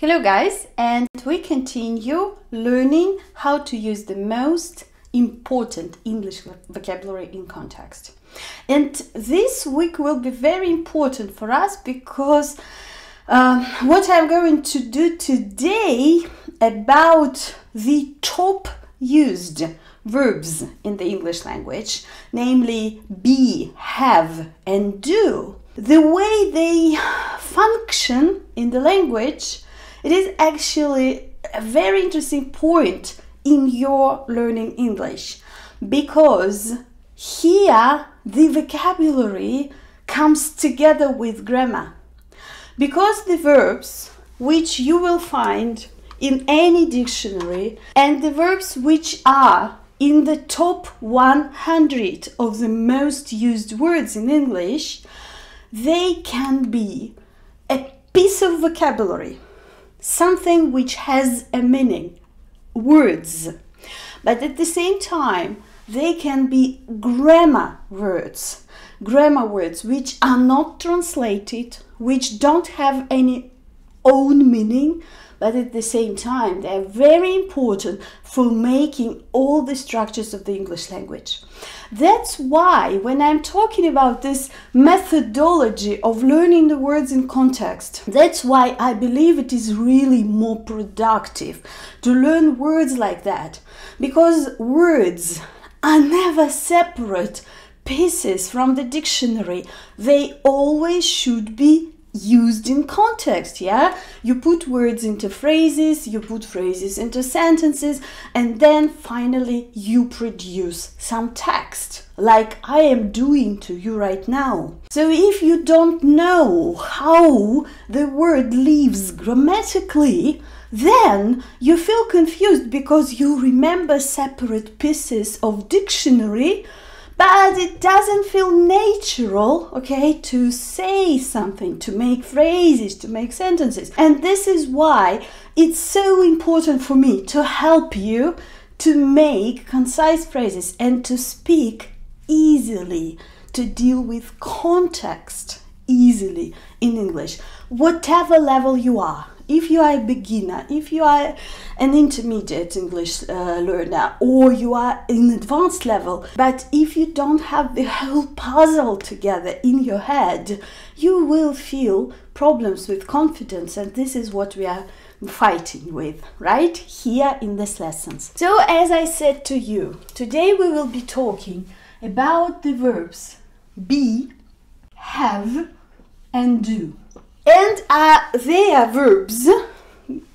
Hello guys, and we continue learning how to use the most important English vocabulary in context. And this week will be very important for us because what I'm going to do today about the top used verbs in the English language, namely be, have, and do. The way they function in the language, it is actually a very interesting point in your learning English, because here the vocabulary comes together with grammar. Because the verbs which you will find in any dictionary and the verbs which are in the top 100 of the most used words in English, they can be a piece of vocabulary, something which has a meaning, words, but at the same time they can be grammar words which are not translated, which don't have any own meaning, but at the same time they are very important for making all the structures of the English language. That's why when I'm talking about this methodology of learning the words in context, that's why I believe it is really more productive to learn words like that, because words are never separate pieces from the dictionary. They always should be used in context. You put words into phrases, you put phrases into sentences, and then finally you produce some text, like I am doing to you right now. So if you don't know how the word lives grammatically, then you feel confused because you remember separate pieces of dictionary, but it doesn't feel natural, okay, to say something, to make phrases, to make sentences. And this is why it's so important for me to help you to make concise phrases and to speak easily, to deal with context easily in English, whatever level you are. If you are a beginner, if you are an intermediate English learner, or you are in advanced level, but if you don't have the whole puzzle together in your head, you will feel problems with confidence, and this is what we are fighting with right here in this lessons. So as I said to you, today we will be talking about the verbs be, have, and do. And they are verbs,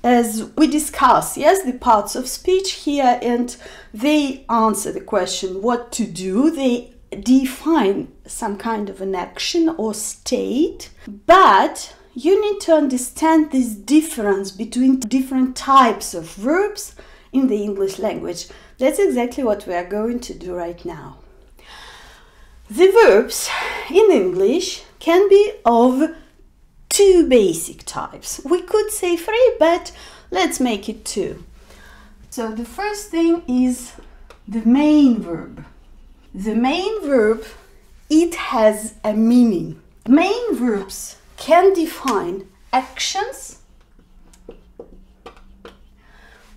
as we discuss, yes, the parts of speech here, and they answer the question what to do. They define some kind of an action or state, but you need to understand this difference between different types of verbs in the English language. That's exactly what we are going to do right now. The verbs in English can be of two basic types. We could say three, but let's make it two. So the first thing is the main verb. The main verb, it has a meaning. Main verbs can define actions.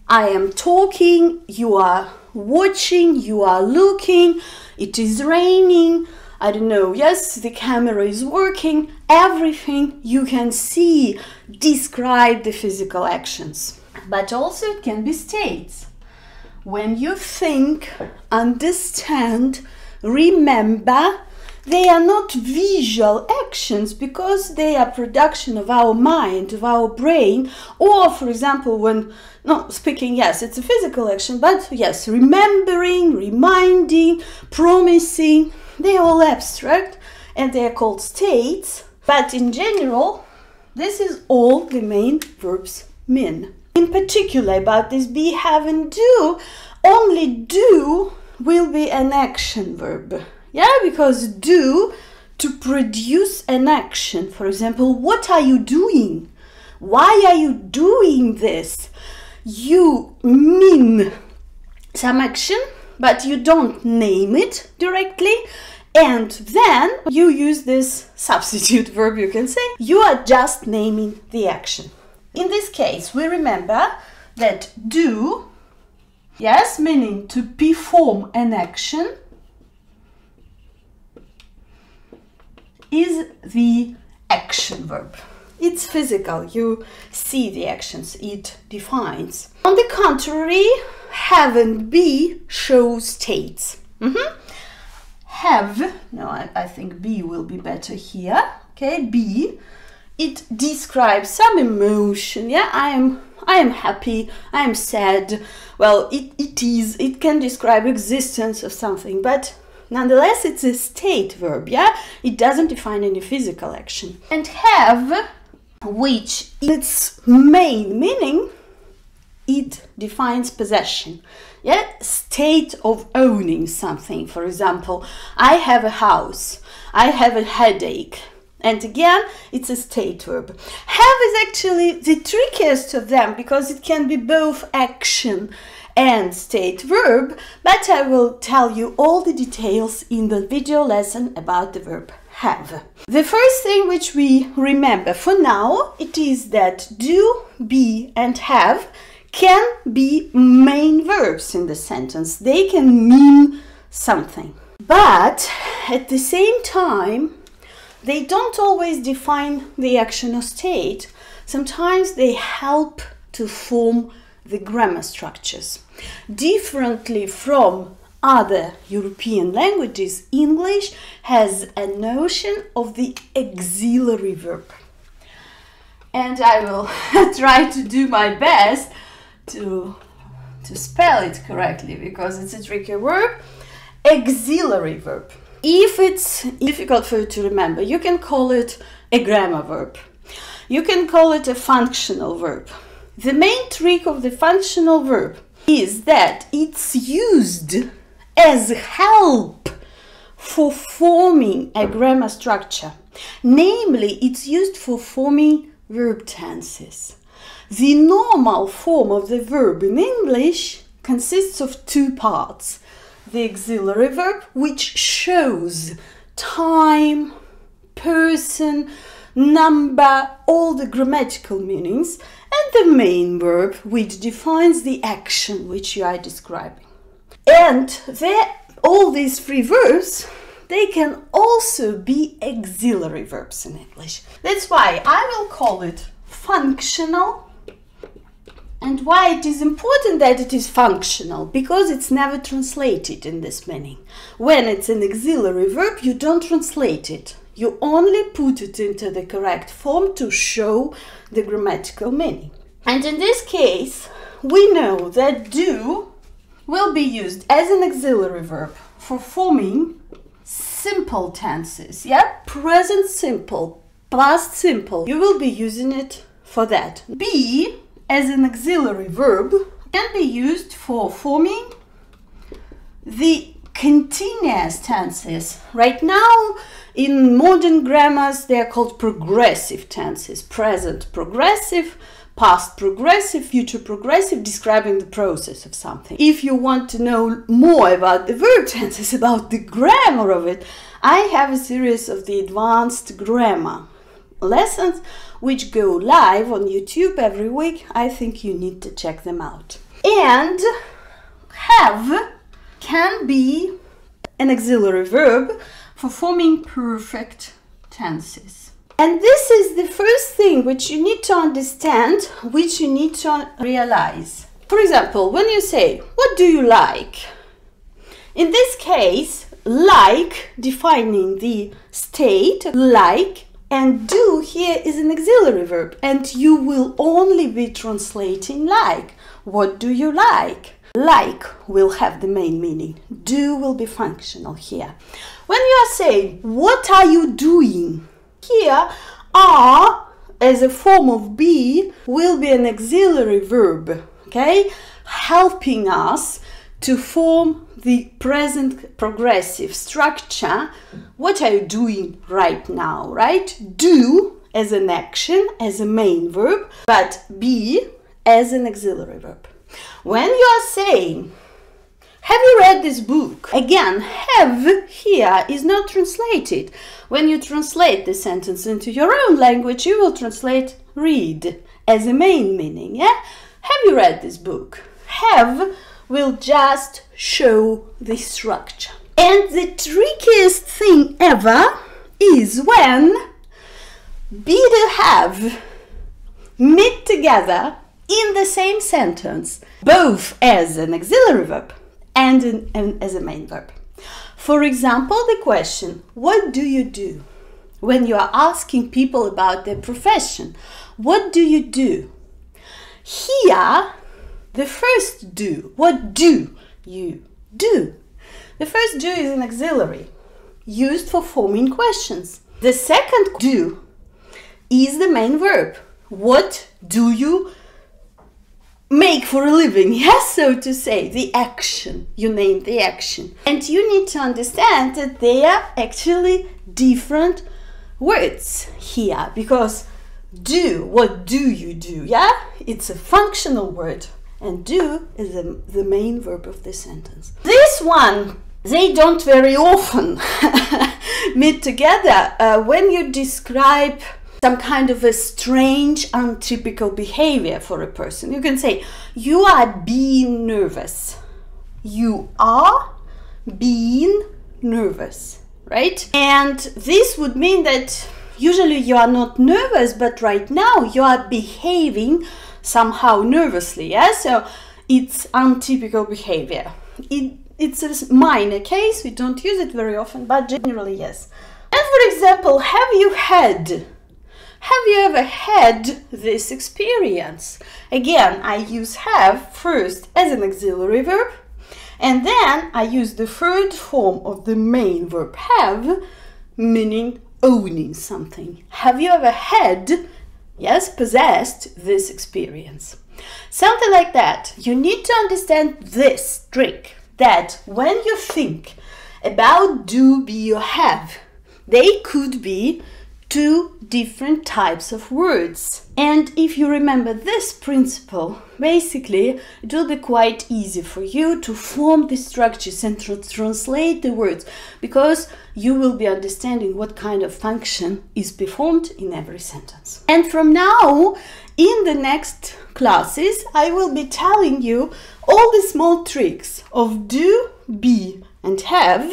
I am talking, you are watching, you are looking, it is raining, I don't know, yes, the camera is working, everything you can see describe the physical actions. But also it can be states. When you think, understand, remember, they are not visual actions because they are production of our mind, of our brain, or for example when, no, speaking, yes, it's a physical action, but yes, remembering, reminding, promising, they are all abstract and they are called states, but in general, this is all the main verbs mean. In particular about this be, have, and do, only do will be an action verb. Yeah, because do, to produce an action. For example, what are you doing? Why are you doing this? You mean some action, but you don't name it directly, and then you use this substitute verb, you can say. You are just naming the action. In this case, we remember that do, yes, meaning to perform an action, is the action verb. It's physical, you see the actions it defines. On the contrary, have and be show states. Have, no, I think be will be better here. Okay, be, it describes some emotion. Yeah, I am happy, I am sad. Well, it can describe existence of something, but nonetheless it's a state verb. Yeah, it doesn't define any physical action. And have, which its main meaning, it defines possession. Yeah, state of owning something. For example, I have a house, I have a headache. And again, it's a state verb. Have is actually the trickiest of them because it can be both action and state verb, but I will tell you all the details in the video lesson about the verb have. The first thing which we remember for now, it is that do, be and have can be main verbs in the sentence. They can mean something. But at the same time, they don't always define the action or state. Sometimes they help to form the grammar structures. Differently from other European languages, English has a notion of the auxiliary verb. And I will try to do my best to spell it correctly because it's a tricky word. Auxiliary verb. If it's difficult for you to remember, you can call it a grammar verb. You can call it a functional verb. The main trick of the functional verb is that it's used as help for forming a grammar structure. Namely, it's used for forming verb tenses. The normal form of the verb in English consists of two parts. The auxiliary verb, which shows time, person, number, all the grammatical meanings, and the main verb, which defines the action which you are describing. And all these three verbs, they can also be auxiliary verbs in English. That's why I will call it functional. And why it is important that it is functional? Because it's never translated in this meaning. When it's an auxiliary verb, you don't translate it. You only put it into the correct form to show the grammatical meaning. And in this case, we know that do will be used as an auxiliary verb for forming simple tenses. Yeah, present simple, past simple. You will be using it for that. Be as an auxiliary verb can be used for forming the continuous tenses. Right now, in modern grammars, they are called progressive tenses. Present progressive, past progressive, future progressive, describing the process of something. If you want to know more about the verb tenses, about the grammar of it, I have a series of the advanced grammar lessons which go live on YouTube every week. I think you need to check them out. And have can be an auxiliary verb for forming perfect tenses. And this is the first thing which you need to understand, which you need to realize. For example, when you say, what do you like? In this case, like, defining the state, like, and do here is an auxiliary verb, and you will only be translating like. What do you like? Like will have the main meaning. Do will be functional here. When you are saying, what are you doing? Here, are, as a form of be, will be an auxiliary verb, okay? Helping us to form the present progressive structure. What are you doing right now, right? Do as an action, as a main verb, but be as an auxiliary verb. When you are saying, have you read this book? Again, have here is not translated. When you translate the sentence into your own language, you will translate read. as a main meaning, yeah? Have you read this book? Have will just show the structure. And the trickiest thing ever is when be to have meet together in the same sentence, both as an auxiliary verb and as a main verb. For example, the question, what do you do? When you are asking people about their profession, what do you do? Here, the first do, what do you do? The first do is an auxiliary, used for forming questions. The second do is the main verb. What do you make for a living? Yes, so to say, the action. You name the action. And you need to understand that they are actually different words here, because do, what do you do? Yeah, it's a functional word, and do is the main verb of the sentence. This one, they don't very often meet together when you describe some kind of a strange, untypical behavior for a person. You can say, you are being nervous. You are being nervous, right? And this would mean that usually you are not nervous, but right now you are behaving somehow nervously, yeah? So it's untypical behavior. It's a minor case, we don't use it very often, but generally yes. And for example, have you ever had this experience? Again, I use have first as an auxiliary verb, and then I use the third form of the main verb have, meaning owning something. Have you ever had, yes, possessed this experience? Something like that. You need to understand this trick, that when you think about do, be, or have, they could be two different types of words. And if you remember this principle, basically it will be quite easy for you to form the structures and translate the words, because you will be understanding what kind of function is performed in every sentence. And from now, in the next classes, I will be telling you all the small tricks of do, be, and have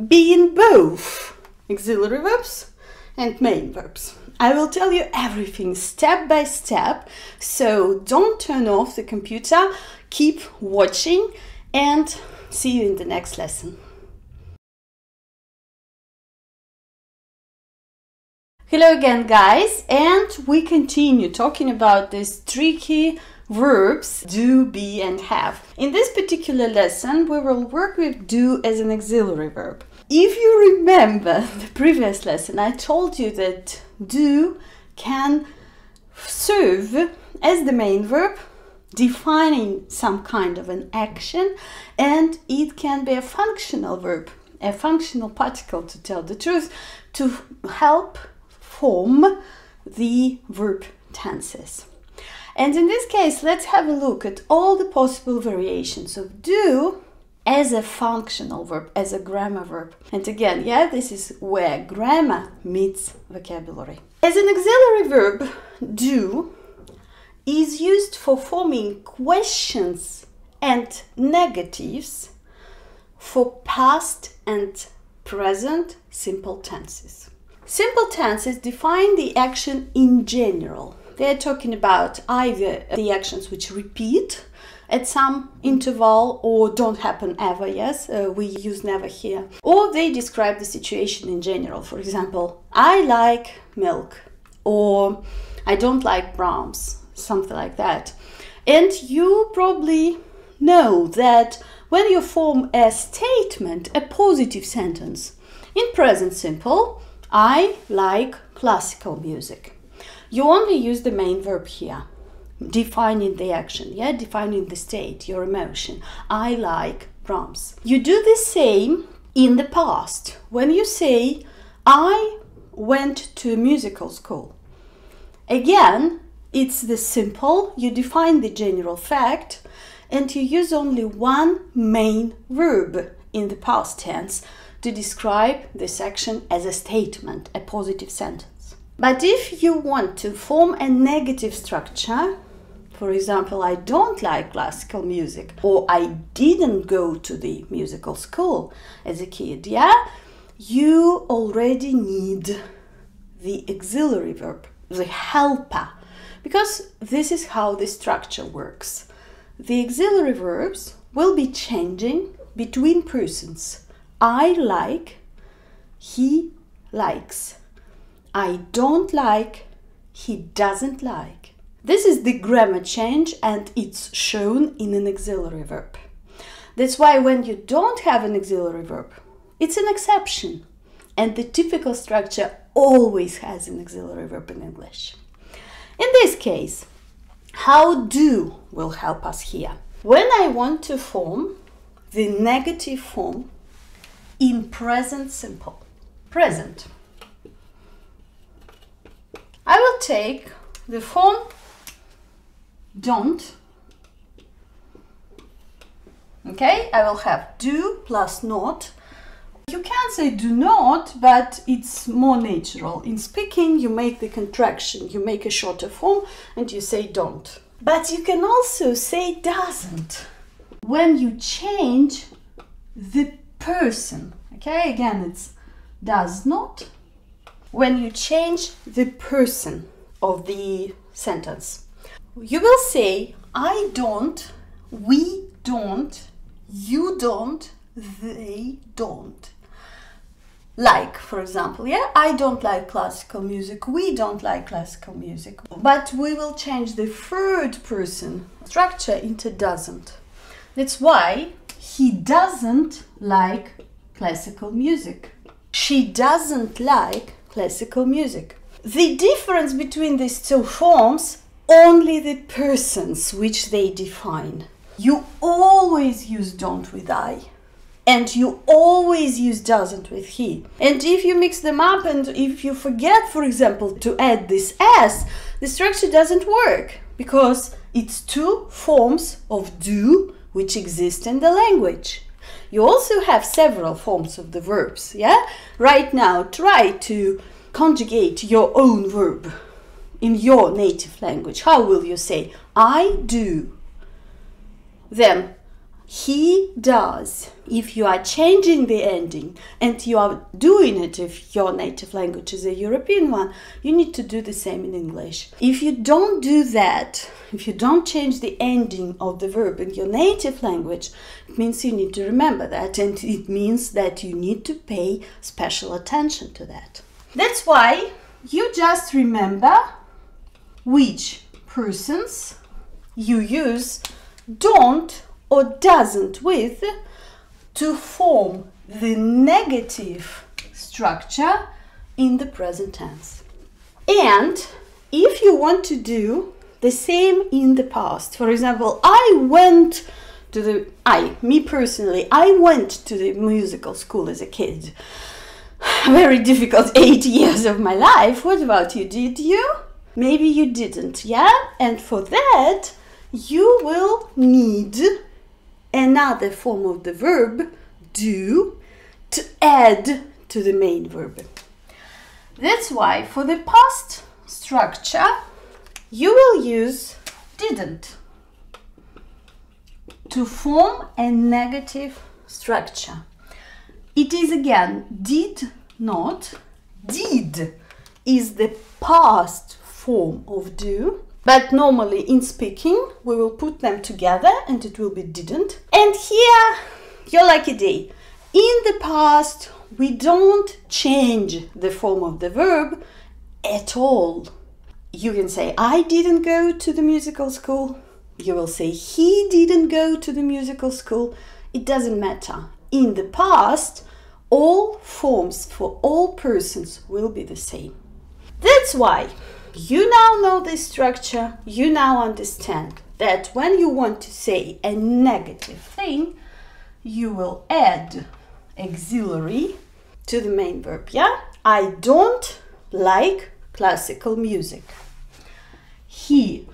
being both auxiliary verbs and main verbs. I will tell you everything step by step, so don't turn off the computer, keep watching, and see you in the next lesson. Hello again, guys, and we continue talking about these tricky verbs do, be, and have. In this particular lesson, we will work with do as an auxiliary verb. If you remember the previous lesson, I told you that do can serve as the main verb, defining some kind of an action, and it can be a functional verb, a functional particle, to tell the truth, to help form the verb tenses. And in this case, let's have a look at all the possible variations of do as a functional verb, as a grammar verb. And again, yeah, this is where grammar meets vocabulary. As an auxiliary verb, do is used for forming questions and negatives for past and present simple tenses. Simple tenses define the action in general. They're talking about either the actions which repeat at some interval or don't happen ever, yes, we use never here. Or they describe the situation in general. For example, I like milk, or I don't like Brahms, something like that. And you probably know that when you form a statement, a positive sentence, in present simple, I like classical music, you only use the main verb here, defining the action, yeah, defining the state, your emotion. I like Brahms. You do the same in the past. When you say, I went to a musical school, again, it's the simple, you define the general fact, and you use only one main verb in the past tense to describe this action as a statement, a positive sentence. But if you want to form a negative structure, for example, I don't like classical music, or I didn't go to the musical school as a kid, yeah? You already need the auxiliary verb, the helper, because this is how the structure works. The auxiliary verbs will be changing between persons. I like, he likes. I don't like, he doesn't like. This is the grammar change, and it's shown in an auxiliary verb. That's why when you don't have an auxiliary verb, it's an exception. And the typical structure always has an auxiliary verb in English. In this case, how do will help us here. When I want to form the negative form in present simple, present, I will take the form don't. Okay, I will have do plus not. You can say do not, but it's more natural. In speaking, you make the contraction, you make a shorter form, and you say don't. But you can also say doesn't when you change the person. Okay, again, it's does not. When you change the person of the sentence, you will say I don't, we don't, you don't, they don't. Like, for example, yeah, I don't like classical music, we don't like classical music. But we will change the third person structure into doesn't. That's why he doesn't like classical music. She doesn't like classical music. The difference between these two forms, only the persons which they define. You always use don't with I, and you always use doesn't with he. And if you mix them up, and if you forget, for example, to add this s, the structure doesn't work, because it's two forms of do which exist in the language. You also have several forms of the verbs, yeah? Right now, try to conjugate your own verb in your native language. How will you say I do? Then he does. If you are changing the ending and you are doing it, if your native language is a European one, you need to do the same in English. If you don't do that, if you don't change the ending of the verb in your native language, it means you need to remember that, and it means that you need to pay special attention to that. That's why you just remember which persons you use don't or doesn't with to form the negative structure in the present tense. And if you want to do the same in the past, for example, me personally, I went to the musical school as a kid. Very difficult 8 years of my life. What about you? Did you? Maybe you didn't, yeah? And for that, you will need another form of the verb, do, to add to the main verb. That's why for the past structure, you will use didn't to form a negative structure. It is again did not. Did is the past form of do, but normally in speaking we will put them together and it will be didn't. And here, your lucky day. In the past, we don't change the form of the verb at all. You can say I didn't go to the musical school. You will say he didn't go to the musical school. It doesn't matter. In the past, all forms for all persons will be the same. That's why you now know this structure. You now understand that when you want to say a negative thing, you will add auxiliary to the main verb. Yeah? I don't like classical music. He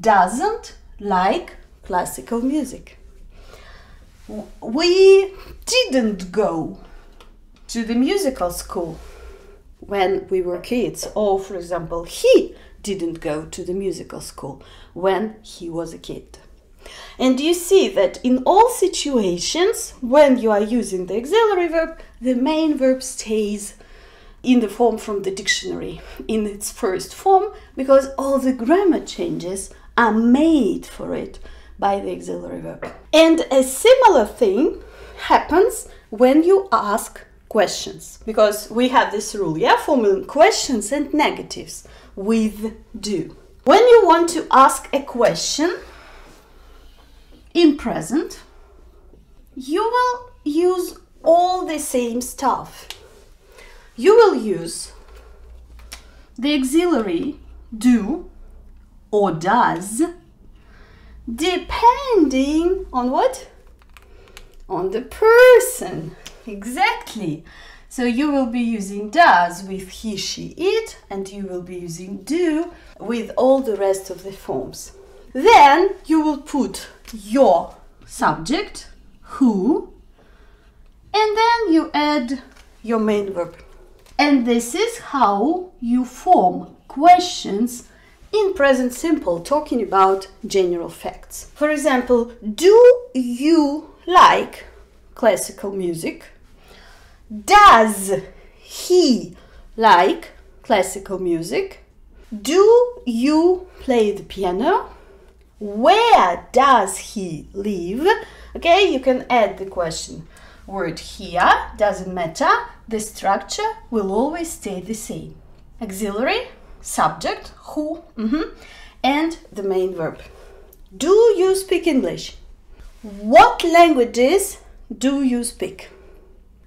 doesn't like classical music. We didn't go to the musical school. when we were kids, or for example, he didn't go to the musical school when he was a kid. And you see that in all situations, when you are using the auxiliary verb, the main verb stays in the form from the dictionary, in its first form, because all the grammar changes are made for it by the auxiliary verb. And a similar thing happens when you ask questions, because we have this rule, forming questions and negatives with do. When you want to ask a question in present, you will use all the same stuff. You will use the auxiliary do or does, depending on what? On the person. Exactly. So you will be using does with he, she, it, and you will be using do with all the rest of the forms. Then you will put your subject, who, and then you add your main verb. And this is how you form questions in present simple, talking about general facts. For example, do you like classical music? Does he like classical music? Do you play the piano? Where does he live? Okay, you can add the question word here, doesn't matter. The structure will always stay the same. Auxiliary, subject, who, and the main verb. Do you speak English? What languages do you speak?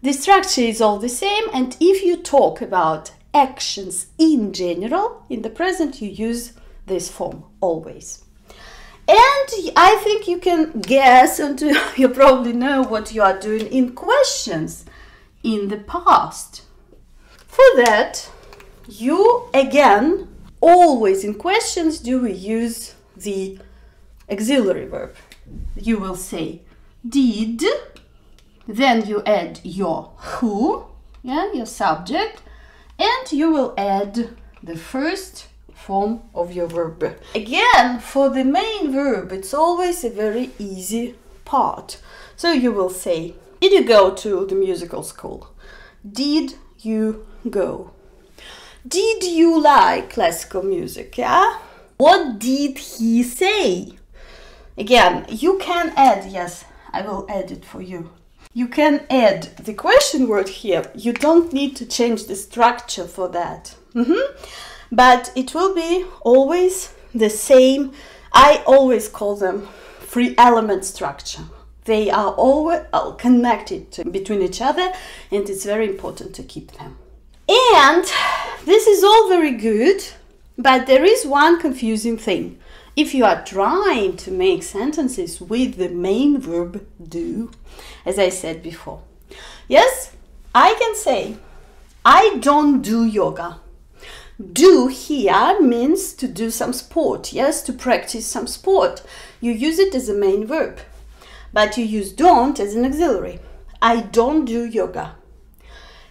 The structure is all the same, and if you talk about actions in general, in the present you use this form always. And I think you can guess, and you probably know what you are doing in questions in the past. For that, you again, always in questions, do we use the auxiliary verb. You will say did, then you add your who, your subject, and you will add the first form of your verb. Again, for the main verb, it's always a very easy part. So you will say, did you go to the musical school? Did you go? Did you like classical music? What did he say? Again, you can add, yes, I will add it for you. You can add the question word here. You don't need to change the structure for that. But it will be always the same. I always call them three element structure. They are always connected between each other, and it's very important to keep them. And this is all very good, but there is one confusing thing. If you are trying to make sentences with the main verb do, as I said before, yes, I can say, I don't do yoga. Do here means to do some sport, yes, to practice some sport. You use it as a main verb, but you use don't as an auxiliary. I don't do yoga.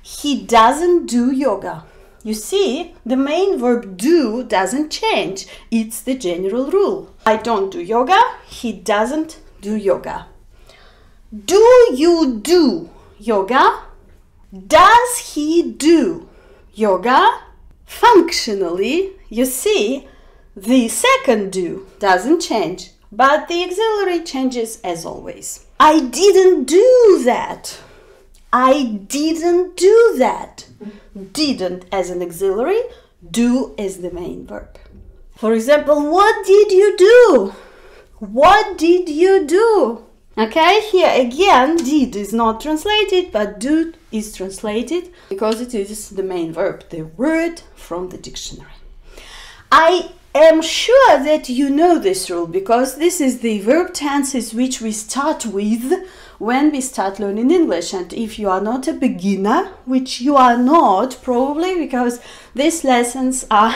He doesn't do yoga. You see, the main verb do doesn't change. It's the general rule. I don't do yoga. He doesn't do yoga. Do you do yoga? Does he do yoga? Functionally, you see, the second do doesn't change, but the auxiliary changes as always. I didn't do that. I didn't do that. Didn't as an auxiliary, do as the main verb. For example, what did you do? What did you do? Okay, here again, did is not translated, but do is translated because it is the main verb, the word from the dictionary. I am sure that you know this rule because this is the verb tenses which we start with when we start learning English. And if you are not a beginner, which you are not probably, because these lessons are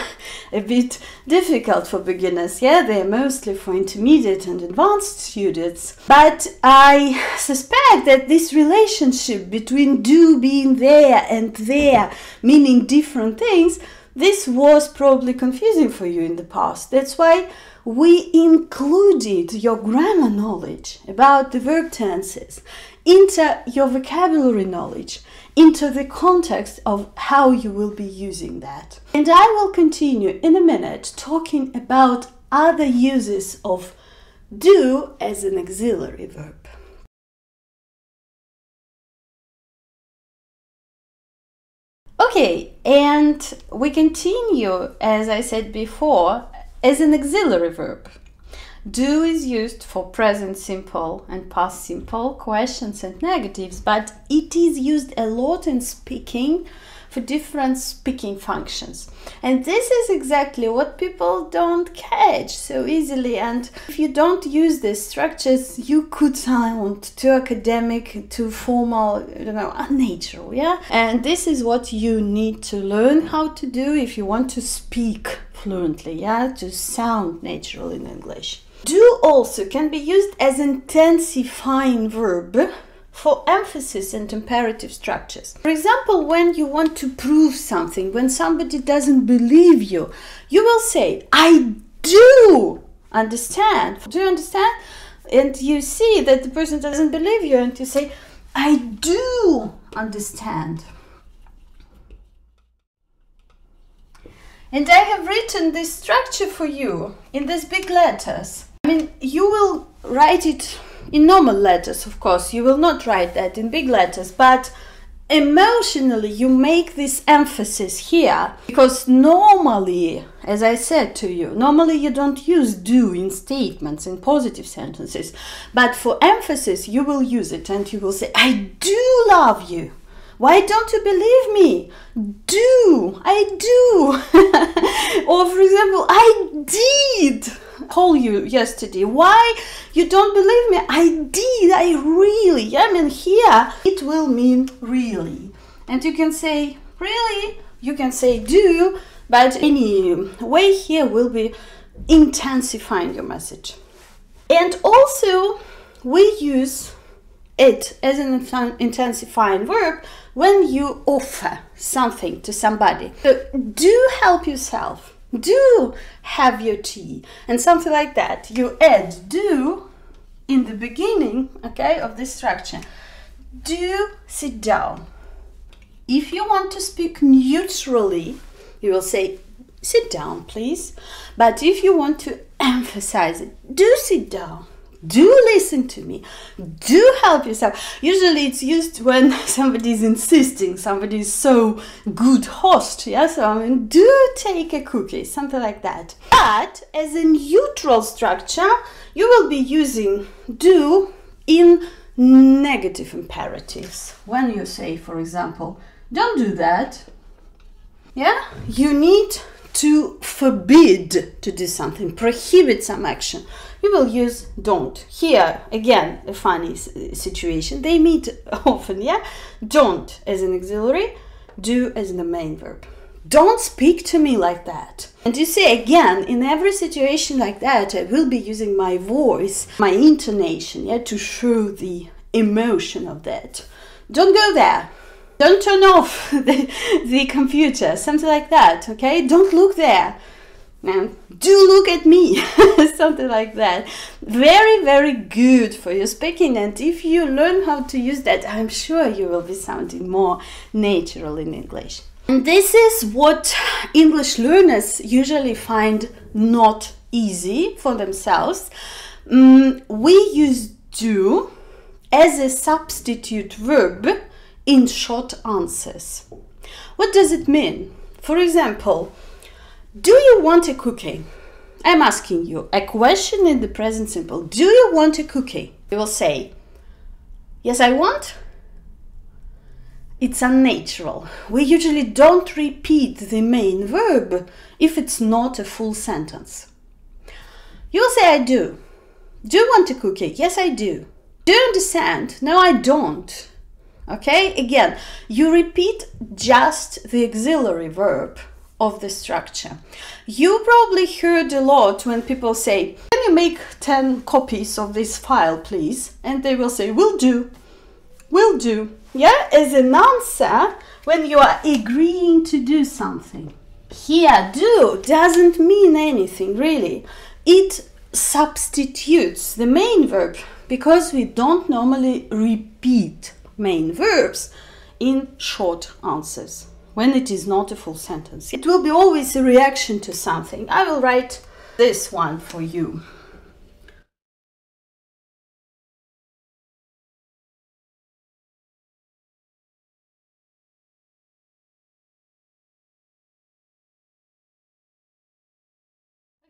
a bit difficult for beginners, yeah, they're mostly for intermediate and advanced students, but I suspect that this relationship between do being there and there meaning different things, this was probably confusing for you in the past. That's why we included your grammar knowledge about the verb tenses into your vocabulary knowledge, into the context of how you will be using that. And I will continue in a minute talking about other uses of do as an auxiliary verb. Okay, and we continue, as I said before, as an auxiliary verb. Do is used for present simple and past simple, questions and negatives, but it is used a lot in speaking for different speaking functions. And this is exactly what people don't catch so easily. And if you don't use these structures, you could sound too academic, too formal, unnatural, yeah? And this is what you need to learn how to do if you want to speak fluently, yeah? To sound natural in English. Do also can be used as intensifying verb for emphasis and imperative structures. For example, when you want to prove something, when somebody doesn't believe you, you will say, I do understand. Do you understand? And you see that the person doesn't believe you and you say, I do understand. And I have written this structure for you in these big letters. I mean, you will write it in normal letters, of course. You will not write that in big letters, but emotionally you make this emphasis here, because normally, as I said to you, normally you don't use do in statements, in positive sentences, but for emphasis you will use it and you will say, I do love you. Why don't you believe me? Do, I do. Or for example, I did call you yesterday. Why you don't believe me? I did, I really. I mean, here it will mean really. And you can say really, you can say do, but any way here will be intensifying your message. And also we use it as an intensifying verb when you offer something to somebody. So do help yourself, do have your tea, and something like that. You add do in the beginning, okay, of this structure. Do sit down. If you want to speak neutrally, you will say sit down, please. But if you want to emphasize it, do sit down. Do listen to me. Do help yourself. Usually it's used when somebody is insisting, somebody is so good host, yeah? So I mean, do take a cookie, something like that. But as a neutral structure, you will be using do in negative imperatives. When you say, for example, don't do that, yeah? You need to forbid to do something, prohibit some action. You will use don't. Here, again, a funny situation. They meet often, yeah? Don't as an auxiliary, do as the main verb. Don't speak to me like that. And you see, again, in every situation like that, I will be using my voice, my intonation, yeah, to show the emotion of that. Don't go there. Don't turn off the computer, something like that, okay? Don't look there. And do look at me, something like that. Very, very good for your speaking, and if you learn how to use that, I'm sure you will be sounding more natural in English. And this is what English learners usually find not easy for themselves. We use do as a substitute verb in short answers. What does it mean? For example, do you want a cookie? I'm asking you a question in the present simple. Do you want a cookie? You will say, yes, I want. It's unnatural. We usually don't repeat the main verb if it's not a full sentence. You will say, I do. Do you want a cookie? Yes, I do. Do you understand? No, I don't. Okay, again, you repeat just the auxiliary verb of the structure. You probably heard a lot when people say, can you make 10 copies of this file, please? And they will say, will do, will do. Yeah, as an answer when you are agreeing to do something. Here, do doesn't mean anything really. It substitutes the main verb because we don't normally repeat main verbs in short answers when it is not a full sentence. It will be always a reaction to something. I will write this one for you.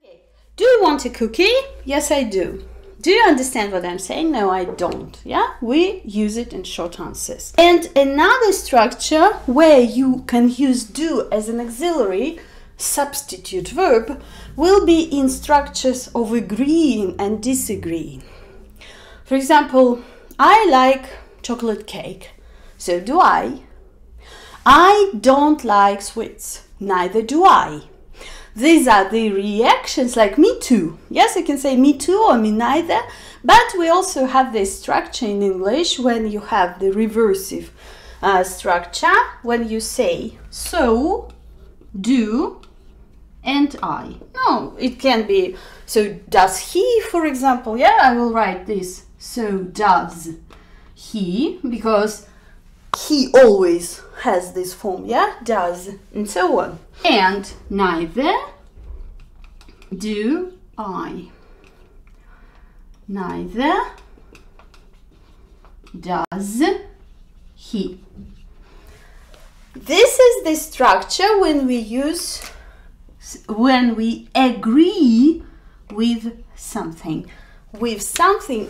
Okay. Do you want a cookie? Yes, I do. Do you understand what I'm saying? No, I don't. Yeah, we use it in short answers. And another structure where you can use do as an auxiliary substitute verb will be in structures of agreeing and disagreeing. For example, I like chocolate cake. So do I. I don't like sweets. Neither do I. These are the reactions like me too. Yes, you can say me too or me neither. But we also have this structure in English when you have the reversive structure. When you say so, do, and I. No, it can be so does he, for example. Yeah, I will write this. So does he, because he always has this form. Yeah, does, and so on. And neither do I. Neither does he. This is the structure when we agree with something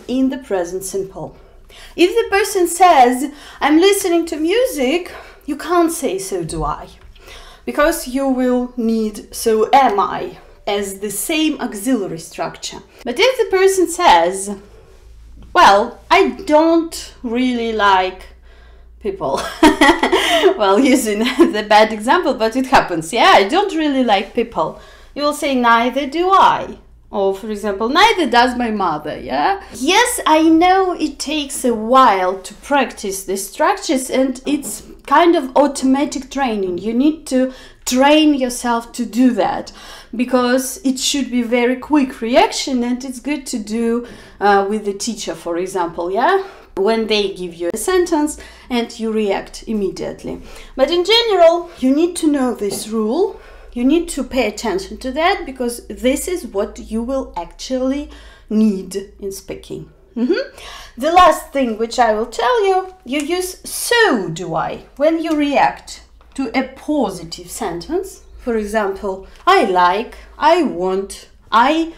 in the present simple. If the person says, I'm listening to music, you can't say so do I, because you will need so am I as the same auxiliary structure. But if the person says, well, I don't really like people, well, using the bad example, but it happens, yeah, I don't really like people, you will say neither do I. Or, for example, neither does my mother, yeah? Yes, I know it takes a while to practice these structures and it's kind of automatic training. You need to train yourself to do that because it should be very quick reaction and it's good to do with the teacher, for example, yeah? When they give you a sentence and you react immediately. But in general, you need to know this rule. You need to pay attention to that because this is what you will actually need in speaking. The last thing which I will tell you, you use so do I when you react to a positive sentence. For example, I like, I want, I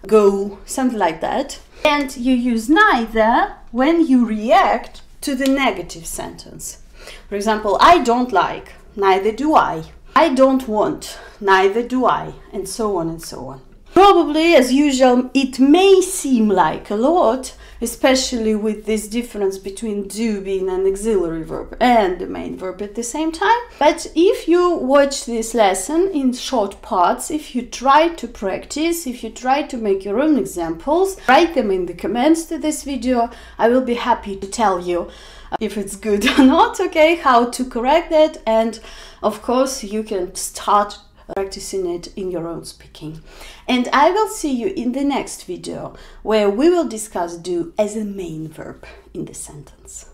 go, something like that. And you use neither when you react to the negative sentence. For example, I don't like, neither do I. I don't want, neither do I, and so on and so on. Probably, as usual, it may seem like a lot, especially with this difference between do being an auxiliary verb and the main verb at the same time. But if you watch this lesson in short parts, if you try to practice, if you try to make your own examples, write them in the comments to this video. I will be happy to tell you if it's good or not, okay, how to correct that, and of course you can start practicing it in your own speaking. And I will see you in the next video where we will discuss do as a main verb in the sentence.